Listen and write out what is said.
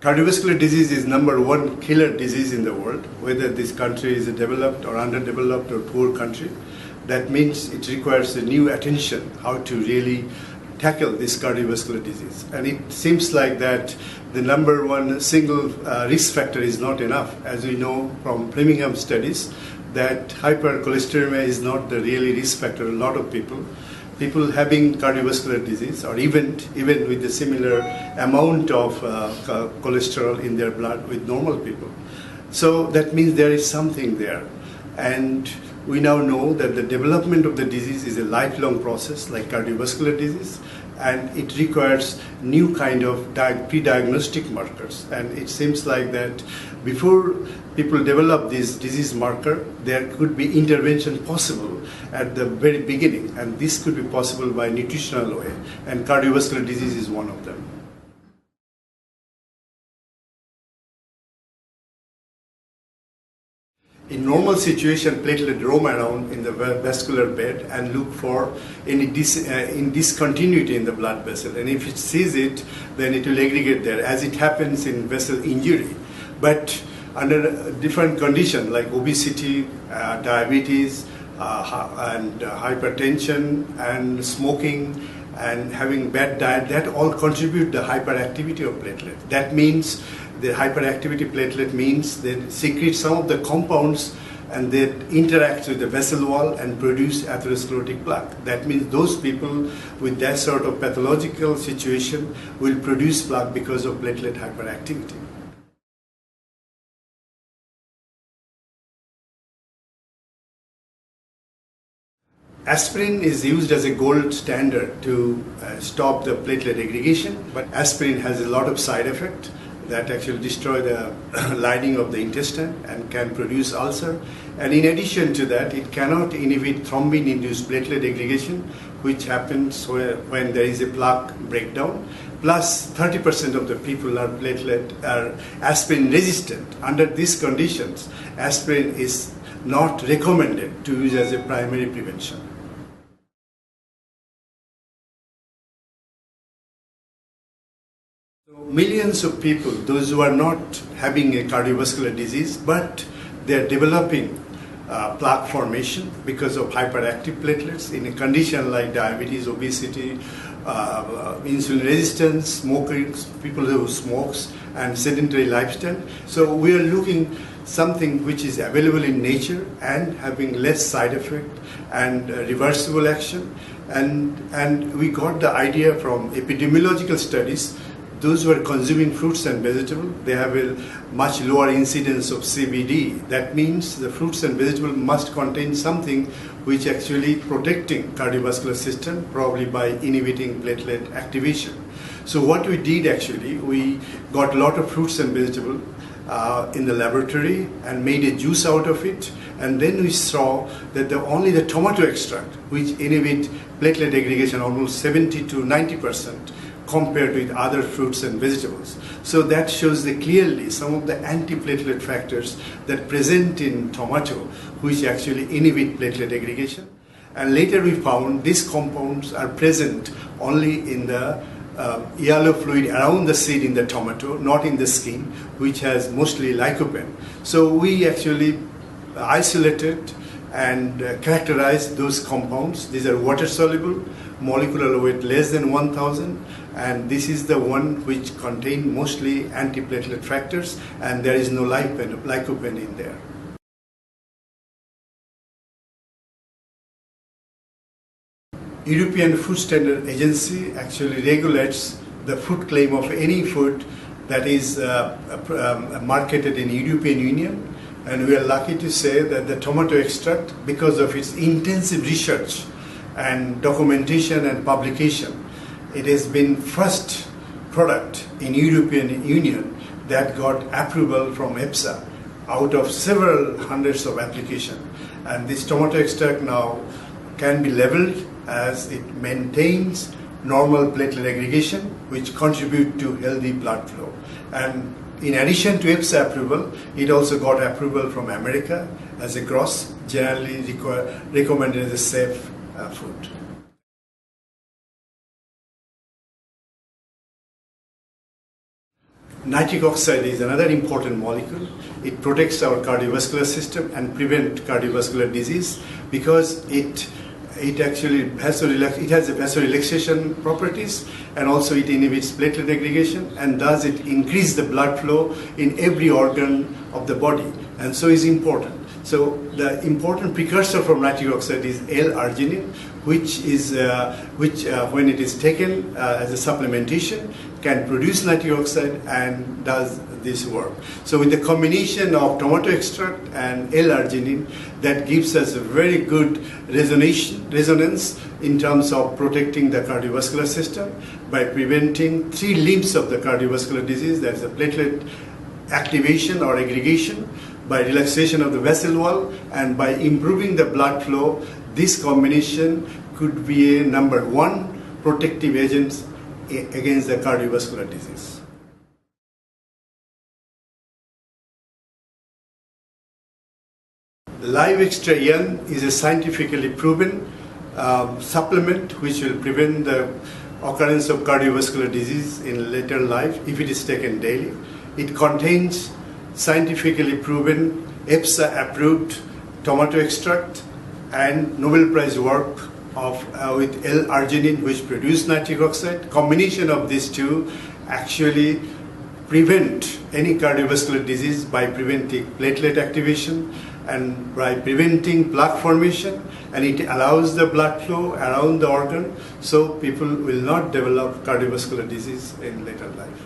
Cardiovascular disease is #1 killer disease in the world, whether this country is a developed or underdeveloped or poor country. That means it requires a new attention how to really tackle this cardiovascular disease. And it seems like that the #1 single risk factor is not enough. As we know from Birmingham studies, that hypercholesterolemia is not the really risk factor. A lot of people having cardiovascular disease, or even with a similar amount of cholesterol in their blood with normal people. So that means there is something there. And we now know that the development of the disease is a lifelong process like cardiovascular disease, and it requires new kind of pre-diagnostic markers. And it seems like that before people develop this disease marker, there could be intervention possible at the very beginning, and this could be possible by nutritional way, and cardiovascular disease is one of them. In normal situation, platelet roam around in the vascular bed and look for any discontinuity in the blood vessel. And if it sees it, then it will aggregate there, as it happens in vessel injury. But under a different condition like obesity, diabetes, and hypertension, and smoking, and having bad diet, that all contribute to the hyperactivity of platelet. That means the hyperactivity platelet means they secrete some of the compounds and they interact with the vessel wall and produce atherosclerotic plaque. That means those people with that sort of pathological situation will produce plaque because of platelet hyperactivity. Aspirin is used as a gold standard to stop the platelet aggregation, but aspirin has a lot of side effects that actually destroy the lining of the intestine and can produce ulcer. And in addition to that, it cannot inhibit thrombin-induced platelet aggregation, which happens when there is a plaque breakdown. Plus, 30% of the people are aspirin resistant. Under these conditions, aspirin is not recommended to use as a primary prevention. Millions of people, those who are not having a cardiovascular disease, but they are developing plaque formation because of hyperactive platelets in a condition like diabetes, obesity, insulin resistance, smoking, people who smoke, and sedentary lifestyle. So we are looking something which is available in nature and having less side effect and reversible action. And we got the idea from epidemiological studies. Those who are consuming fruits and vegetables, they have a much lower incidence of CVD. That means the fruits and vegetables must contain something which actually protecting cardiovascular system, probably by inhibiting platelet activation. So what we did actually, we got a lot of fruits and vegetables in the laboratory and made a juice out of it. And then we saw that only the tomato extract, which inhibit platelet aggregation almost 70 to 90%, compared with other fruits and vegetables. So that shows clearly some of the antiplatelet factors that present in tomato, which actually inhibit platelet aggregation. And later we found these compounds are present only in the yellow fluid around the seed in the tomato, not in the skin, which has mostly lycopene. So we actually isolated and characterized those compounds. These are water soluble, molecular weight less than 1,000, and this is the one which contain mostly antiplatelet factors, and there is no lycopene in there. European Food Standard Agency actually regulates the food claim of any food that is marketed in European Union. And we are lucky to say that the tomato extract, because of its intensive research and documentation and publication, it has been first product in European Union that got approval from EFSA out of several hundreds of applications. And this tomato extract now can be labeled as it maintains normal platelet aggregation, which contribute to healthy blood flow. And in addition to EFSA approval, it also got approval from America as a gross, generally recommended as a safe food. Nitric oxide is another important molecule. It protects our cardiovascular system and prevents cardiovascular disease because it actually has vasorelaxation properties, and also it inhibits platelet aggregation, and thus it increases the blood flow in every organ of the body, and so is important. So the important precursor from nitric oxide is L-arginine, which when it is taken as a supplementation can produce nitric oxide and does this work. So with the combination of tomato extract and L-arginine, that gives us a very good resonance in terms of protecting the cardiovascular system by preventing 3 limbs of the cardiovascular disease, that's the platelet activation or aggregation, by relaxation of the vessel wall, and by improving the blood flow. This combination could be a number 1 protective agent against the cardiovascular disease. LivextraYang is a scientifically proven supplement which will prevent the occurrence of cardiovascular disease in later life if it is taken daily. It contains scientifically proven EFSA approved tomato extract and Nobel Prize work with L-arginine, which produce nitric oxide. Combination of these two actually prevent any cardiovascular disease by preventing platelet activation and by preventing plaque formation, and it allows the blood flow around the organ so people will not develop cardiovascular disease in later life.